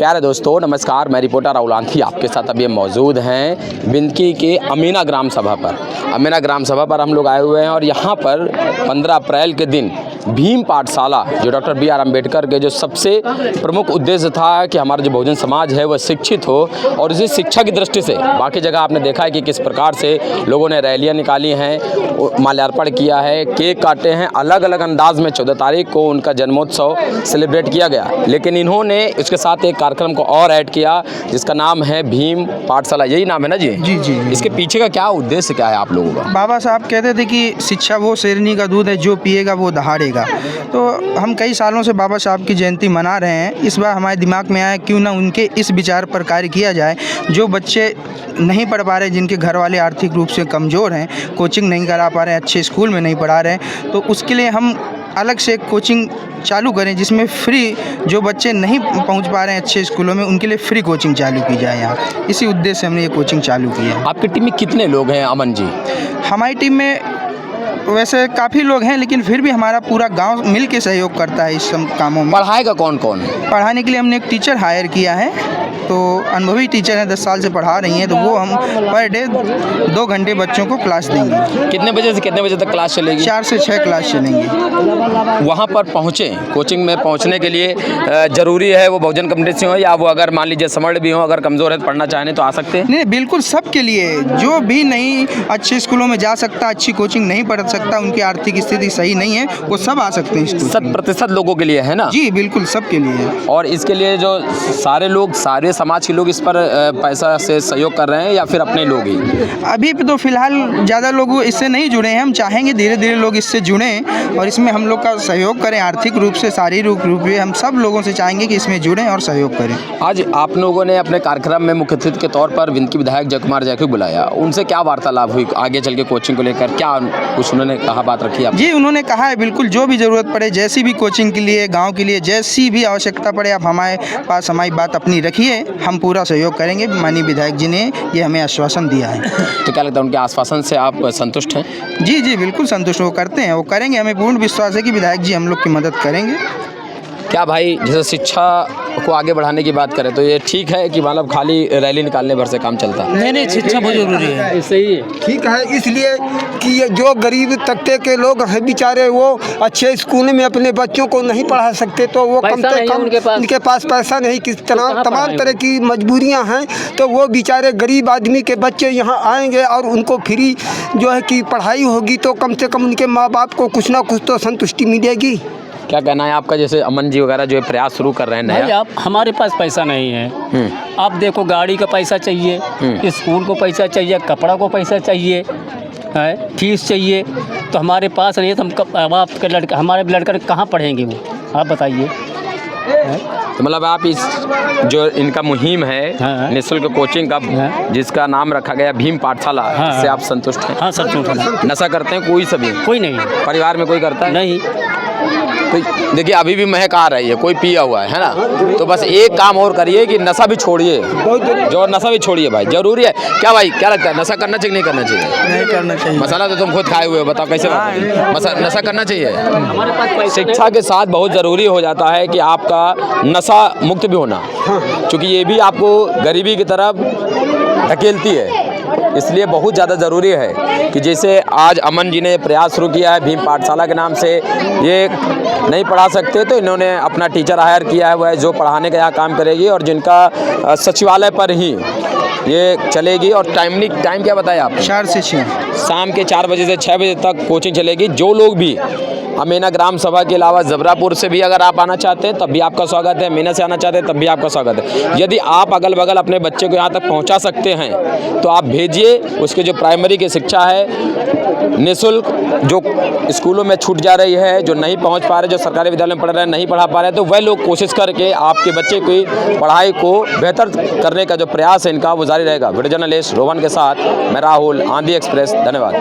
प्यारे दोस्तों नमस्कार, मैं रिपोर्टर राहुल आंधी आपके साथ अभी मौजूद हैं विंकी के अमीना ग्राम सभा पर। अमीना ग्राम सभा पर हम लोग आए हुए हैं और यहाँ पर 15 अप्रैल के दिन भीम पाठशाला जो डॉक्टर बी आर अम्बेडकर के जो सबसे प्रमुख उद्देश्य था कि हमारा जो बहुजन समाज है वह शिक्षित हो, और इसी शिक्षा की दृष्टि से बाकी जगह आपने देखा है कि किस प्रकार से लोगों ने रैलियां निकाली हैं, माल्यार्पण किया है, केक काटे हैं, अलग अलग अंदाज में 14 तारीख को उनका जन्मोत्सव सेलिब्रेट किया गया। लेकिन इन्होंने इसके साथ एक कार्यक्रम को और ऐड किया जिसका नाम है भीम पाठशाला। यही नाम है ना जी? जी जी। इसके पीछे का क्या उद्देश्य क्या है आप लोगों का? बाबा साहब कहते थे कि शिक्षा वो शेरनी का दूध है, जो पिएगा वो दहाड़ेगा। तो हम कई सालों से बाबा साहब की जयंती मना रहे हैं। इस बार हमारे दिमाग में आया क्यों ना उनके इस विचार पर कार्य किया जाए। जो बच्चे नहीं पढ़ पा रहे, जिनके घर वाले आर्थिक रूप से कमज़ोर हैं, कोचिंग नहीं करा पा रहे हैं, अच्छे स्कूल में नहीं पढ़ा रहे हैं, तो उसके लिए हम अलग से कोचिंग चालू करें जिसमें फ्री, जो बच्चे नहीं पहुंच पा रहे हैं अच्छे स्कूलों में, उनके लिए फ्री कोचिंग चालू की जाए यहाँ। इसी उद्देश्य से हमने ये कोचिंग चालू की है। आपकी टीम में कितने लोग हैं अमन जी? हमारी टीम में वैसे काफ़ी लोग हैं, लेकिन फिर भी हमारा पूरा गांव मिल के सहयोग करता है इस सब कामों में। पढ़ाएगा कौन कौन? पढ़ाने के लिए हमने एक टीचर हायर किया है, तो अनुभवी टीचर हैं, 10 साल से पढ़ा रही हैं, तो वो हम पर डे 2 घंटे बच्चों को क्लास देंगे। कितने बजे से कितने बजे तक क्लास चलेगी? 4 से 6 क्लास चलेंगी। वहाँ पर पहुँचें, कोचिंग में पहुँचने के लिए ज़रूरी है वो बहुजन कम्युनिटी से हो या वो अगर मान लीजिए समर्थ भी हो, अगर कमज़ोर है तो पढ़ना चाहें तो आ सकते हैं? नहीं, बिल्कुल सबके लिए। जो भी नहीं अच्छे स्कूलों में जा सकता, अच्छी कोचिंग नहीं पढ़ सकता, उनकी आर्थिक स्थिति सही नहीं है, वो सब आ सकते हैं। 100% लोगों के लिए है ना? जी बिल्कुल, सबके लिए। और इसके लिए जो सारे लोग, सारे समाज के लोग इस पर पैसा से सहयोग कर रहे हैं या फिर अपने लोग ही? अभी तो फिलहाल ज़्यादा लोग इससे नहीं जुड़े हैं। हम चाहेंगे धीरे धीरे लोग इससे जुड़ें और इसमें हम लोग का सहयोग करें, आर्थिक रूप से, शारीरिक रूप से। हम सब लोगों से चाहेंगे कि इसमें जुड़ें और सहयोग करें। आज आप लोगों ने अपने कार्यक्रम में मुख्य अतिथि के तौर पर विंकी विधायक जय कुमार जैकी को बुलाया। उनसे क्या वार्तालाप हुई आगे चल के कोचिंग को लेकर? क्या कुछ उन्होंने कहा, बात रखी आप? जी, उन्होंने कहा है बिल्कुल जो भी ज़रूरत पड़े, जैसी भी कोचिंग के लिए, गाँव के लिए जैसी भी आवश्यकता पड़े, आप हमारे पास हमारी बात अपनी रखिए, हम पूरा सहयोग करेंगे। माननीय विधायक जी ने ये हमें आश्वासन दिया है। तो क्या लगता है उनके आश्वासन से आप संतुष्ट हैं? जी जी बिल्कुल संतुष्ट, वो करते हैं, वो करेंगे। हमें पूर्ण विश्वास है कि विधायक जी हम लोग की मदद करेंगे। क्या भाई, जैसे शिक्षा को आगे बढ़ाने की बात करें तो ये ठीक है कि मतलब खाली रैली निकालने भर से काम चलता है? नहीं, शिक्षा बहुत जरूरी है। सही है, ठीक है। इसलिए कि ये जो गरीब तबके के लोग हैं बेचारे, वो अच्छे स्कूल में अपने बच्चों को नहीं पढ़ा सकते, तो वो कम से कम उनके पास पैसा नहीं, किस तरह तमाम तरह की मजबूरियां हैं, तो वो बेचारे गरीब आदमी के बच्चे यहाँ आएंगे और उनको फ्री जो है कि पढ़ाई होगी, तो कम से कम उनके माँ बाप को कुछ ना कुछ तो संतुष्टि मिलेगी। क्या कहना है आपका? जैसे अमन जी वगैरह जो प्रयास शुरू कर रहे हैं भाई, नया। आप हमारे पास पैसा नहीं है। आप देखो, गाड़ी का पैसा चाहिए, स्कूल को पैसा चाहिए, कपड़ा को पैसा चाहिए, है फीस चाहिए, तो हमारे पास नहीं है। तो हम आपके लड़का, हमारे लड़का कहाँ पढ़ेंगे वो, आप बताइए। तो मतलब आप इस जो इनका मुहिम है निःशुल्क कोचिंग का, जिसका नाम रखा गया भीम पाठशाला, इससे आप संतुष्ट हैं? हाँ, संतुष्ट। नशा करते हैं कोई? सभी? कोई नहीं। परिवार में कोई करता है? नहीं। तो देखिए अभी भी महक आ रही है, कोई पिया हुआ है ना? तो बस एक काम और करिए कि नशा भी छोड़िए, जो नशा भी छोड़िए भाई, जरूरी है। क्या भाई, क्या लगता है, नशा करना चाहिए नहीं करना चाहिए? नहीं करना चाहिए। मसाला तो तुम खुद खाए हुए हो, बताओ कैसे नशा करना चाहिए? शिक्षा के साथ बहुत ज़रूरी हो जाता है कि आपका नशा मुक्त भी होना, क्योंकि ये भी आपको गरीबी की तरफ धकेलती है। इसलिए बहुत ज़्यादा ज़रूरी है कि जैसे आज अमन जी ने प्रयास शुरू किया है भीम पाठशाला के नाम से, ये नहीं पढ़ा सकते तो इन्होंने अपना टीचर हायर किया है, वह जो पढ़ाने का यहाँ काम करेगी और जिनका सचिवालय पर ही ये चलेगी। और टाइम क्या बताया आप? 4 से 6, शाम के 4 बजे से 6 बजे तक कोचिंग चलेगी। जो लोग भी अमीना ग्राम सभा के अलावा जबरापुर से भी अगर आप आना चाहते हैं तब भी आपका स्वागत है, अमीना से आना चाहते हैं तब भी आपका स्वागत है। यदि आप अगल बगल अपने बच्चे को यहाँ तक पहुँचा सकते हैं तो आप भेजिए। उसके जो प्राइमरी की शिक्षा है निःशुल्क, जो स्कूलों में छूट जा रही है, जो नहीं पहुँच पा रहे, जो सरकारी विद्यालय में पढ़ रहे हैं, नहीं पढ़ा पा रहे, तो वह लोग कोशिश करके आपके बच्चे की पढ़ाई को बेहतर करने का जो प्रयास है इनका वो जारी रहेगा। वीडियो जर्नलिस्ट रोहन के साथ मैं राहुल, आंधी एक्सप्रेस। धन्यवाद।